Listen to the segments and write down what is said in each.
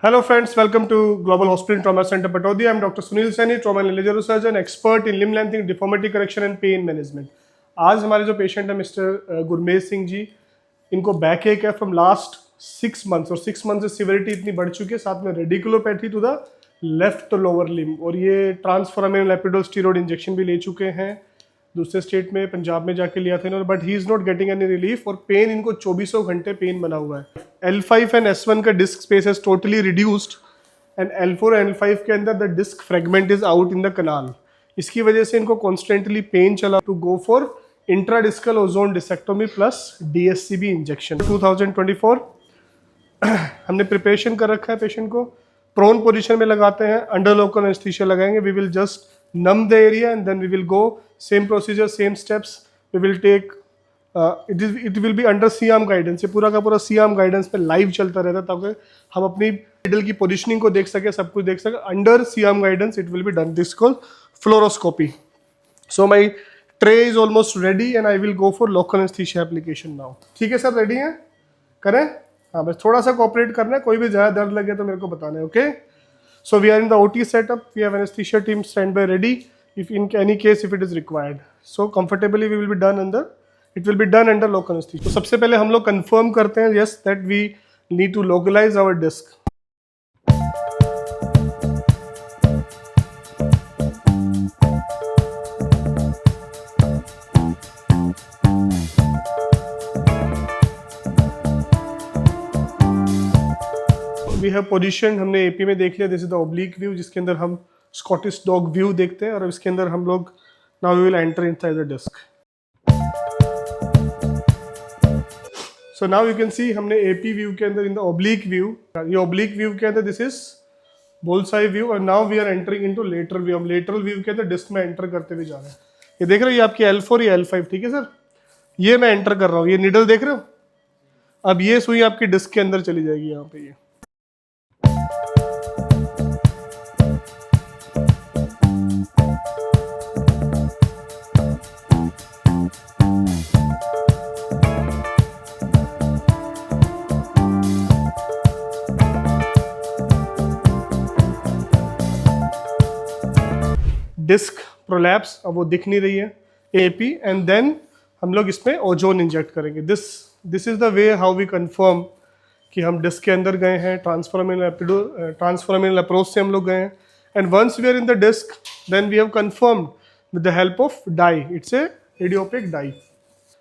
Hello friends, welcome to Global Hospital Trauma Center Pataudi. I'm Dr. Sunil Saini, trauma and laser surgeon, expert in limb lengthening, deformity correction and pain management. आज हमारे जो patient है mister Gurmej Singh ji, इनको back एक है from last 6 months और 6 month से severity इतनी बढ़ चुकी है, साथ में radiculopathy to the left lower limb और ये ट्रांसफॉर्मेशन एपिडोल स्टीरॉयड इंजेक्शन भी ले चुके हैं दूसरे स्टेट में, पंजाब में जाके लिया था इन्होंने, but he is not getting any relief और पेन इनको 24 घंटे पेन बना हुआ है। L5 एंड S1 का disc space is totally reduced and L4 and L5 के अंदर the disc fragment is out in the canal. इसकी वजह से इनको कॉन्स्टेंटली पेन चला to go for intradiscal ozone discectomy plus DSCB injection. 2024 हमने preparation कर रखा है, पेशेंट को प्रोन पोजीशन में लगाते हैं, अंडर लोकल एनेस्थीसिया लगाएंगे, we will just numb the area and then we will go same procedure, same steps. We will take it will be under C-arm guidance। ये पूरा का पूरा C-arm guidance पे live चलता रहता है ताकि हम अपनी मिडल की पोजीशनिंग को देख सके, सब कुछ देख सके। Under C-arm guidance it will be done, this called fluoroscopy। So my tray is almost ready and I will go for local anesthesia application now। ठीक है सर, रेडी हैं? करें? हाँ, बस थोड़ा सा कोऑपरेट करना है, कोई भी ज़्यादा दर्द लगे तो मेरे को बताना है, okay? So we are in the OT setup. We have anesthesia team standby ready if in any case if it is required. So comfortably we will be done under. It will be done under local anesthesia. तो सबसे पहले हम लोग confirm करते हैं yes that we need to localize our disc. We have position, हमने AP में देख लिया, this is the oblique view जिसके अंदर हम स्कॉटिश डॉग व्यू देखते हैं और इसके अंदर हम लोग now we will enter inside the disc. So now you can see हमने एपी व्यू के अंदर इन द ऑब्लिक व्यू, ये ऑब्लिक व्यू के अंदर दिस इज बुल्सआई व्यू और now we are entering into lateral view. हम lateral view के अंदर डिस्क में एंटर करते हुए जा रहे हैं। ये देख रहे हो, ये आपकी L4 या L5, ठीक है सर? ये मैं एंटर कर रहा हूँ, ये निडल देख रहे हो? अब ये सुई आपकी डिस्क के अंदर चली जाएगी यहाँ पे। ये डिस्क प्रोलैप्स, अब वो दिख नहीं रही है, एपी एंड देन हम लोग इसमें ओजोन इंजेक्ट करेंगे। This is the way how we confirm कि हम डिस्क के अंदर गए हैं, ट्रांसफॉर्मेशनल अप्रोच से हम लोग गए हैं and once we are in the disc then we have confirmed with the help of dye, it's a radiopaque dye.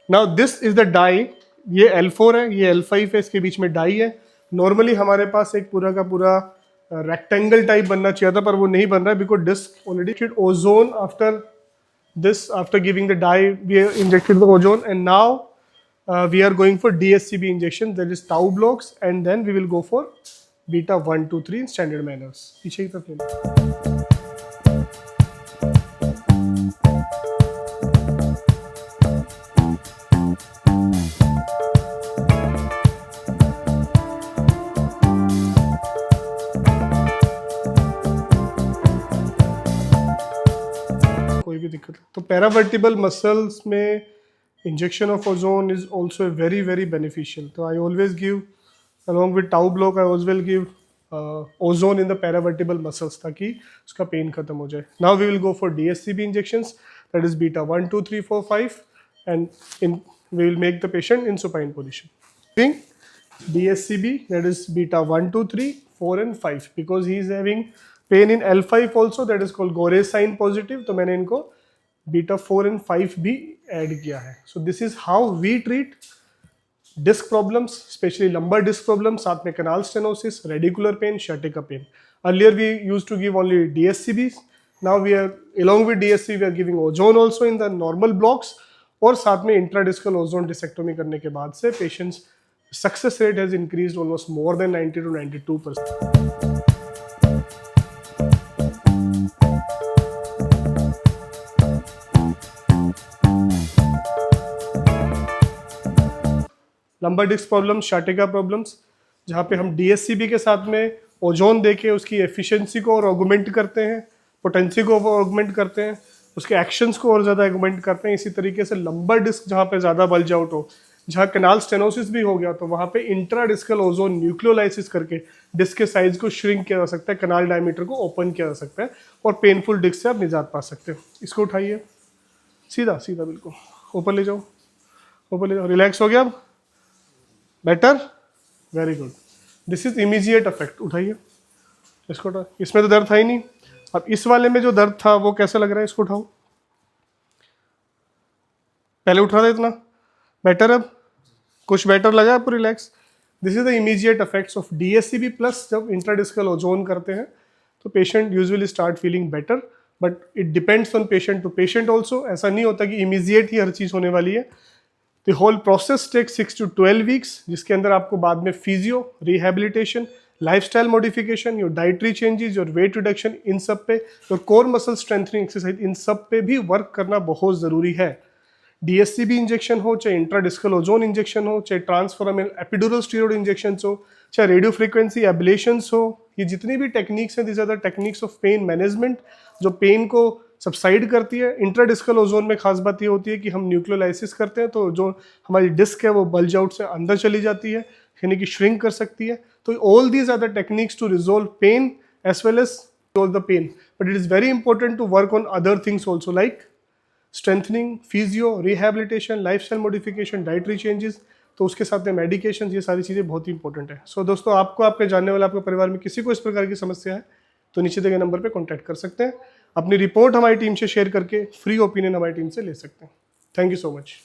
Now this is the dye, ये L4 है, ये L5 है, इसके बीच में डाई है। नॉर्मली हमारे पास एक पूरा का पूरा रेक्टेंगल टाइप बनना चाहिए था पर वो नहीं बन रहा है because disc already ozone after this, after giving the dye we injected the ozone and now we are going for DSCB injection, that is tau blocks, and then we will go for beta 1 2 3 in standard manners। पीछे की तरफ लेना। कोई भी दिक्कत तो paravertebral muscles में injection of ozone is also very very beneficial. तो I always give along with tau block, I always give ozone in the paravertebral muscles ताकि उसका पेन खत्म हो जाए। Now we will go for DSCB injections, that is beta 1 2 3 4 5 and in we will make the patient in supine position. DSCB, that is beta 1 2 3 4 and 5 because he is having pain in L5 also, that is called Gore sign positive, तो मैंने इनको beta 4 and 5 भी add किया है। So this is how we treat disc problems, especially lumbar disc problems, साथ में canal stenosis, radicular pain, sciatica pain। Earlier we used to give only DSCBs, now we are along with DSCB we are giving ozone also in the normal blocks और साथ में intradiscal ozone disectomy करने के बाद से patients success rate has increased almost more than 90 to 92%। Lumbar disc problem, sciatica problems, जहाँ पे हम DSCB के साथ में ओजोन देके उसकी एफिशिएंसी को और ऑगमेंट करते हैं, पोटेंसी को ऑगमेंट करते हैं, उसके एक्शंस को और ज़्यादा ऑगमेंट करते हैं। इसी तरीके से लंबर डिस्क जहाँ पे ज़्यादा बल्ज आउट हो, जहाँ कैनाल स्टेनोसिस भी हो गया तो वहाँ पे इंट्राडिस्कल ओजोन न्यूक्लियोलाइसिस करके डिस्क के साइज को श्रिंक किया जा सकता है, कैनाल डायमीटर को ओपन किया जा सकता है और पेनफुल डिस्क से आप निजात पा सकते हो। इसको उठाइए, सीधा सीधा बिल्कुल ऊपर ले जाओ, ऊपर ले जाओ। रिलैक्स हो गया अब? Better, very good. This is immediate effect. उठाइए इसको, उठा। इसमें तो दर्द था ही नहीं। अब इस वाले में जो दर्द था वो कैसा लग रहा है? इसको उठाओ, पहले उठ रहा था इतना, बेटर? अब कुछ बेटर लगा आपको? Relax. This is the immediate effects of DSCB plus. जब इंट्राडिस्कल ओजोन करते हैं तो patient usually start feeling better, but it depends on patient to patient also. ऐसा नहीं होता कि इमीजिएट ही हर चीज़ होने वाली है। The whole process take 6 to 12 weeks, जिसके अंदर आपको बाद में physio, rehabilitation, lifestyle modification, your dietary changes, your weight reduction, इन सब पे, your core muscle strengthening exercise, इन सब पे भी वर्क करना बहुत ज़रूरी है। DSCB इंजेक्शन हो, चाहे इंट्राडिस्कल ओजोन इंजेक्शन हो, चाहे ट्रांसफॉर्मल एपिड्यूरल स्टीरॉयड इंजेक्शन हो, चाहे रेडियो फ्रीक्वेंसी एब्लेशंस हो, ये जितनी भी टेक्निक्स हैं, this are the techniques of pain management, जो पेन को सबसाइड करती है। इंट्राडिस्कल ओजोन में खास बात ये होती है कि हम न्यूक्लियोलाइसिस करते हैं तो जो हमारी डिस्क है वो बल्ज आउट से अंदर चली जाती है, यानी कि श्रिंक कर सकती है। तो all these are the techniques to resolve pain as well as resolve the pain, but it is very important to work on other things also, like strengthening, physio, rehabilitation, lifestyle modification, dietary changes, तो उसके साथ में medication, ये सारी चीज़ें बहुत ही important है। सो दोस्तों, आपको, आपके जानने वाले, आपके परिवार में किसी को इस प्रकार की समस्या है तो नीचे दिए गए नंबर पे कांटेक्ट कर सकते हैं। अपनी रिपोर्ट हमारी टीम से शेयर करके फ्री ओपिनियन हमारी टीम से ले सकते हैं। Thank you so much.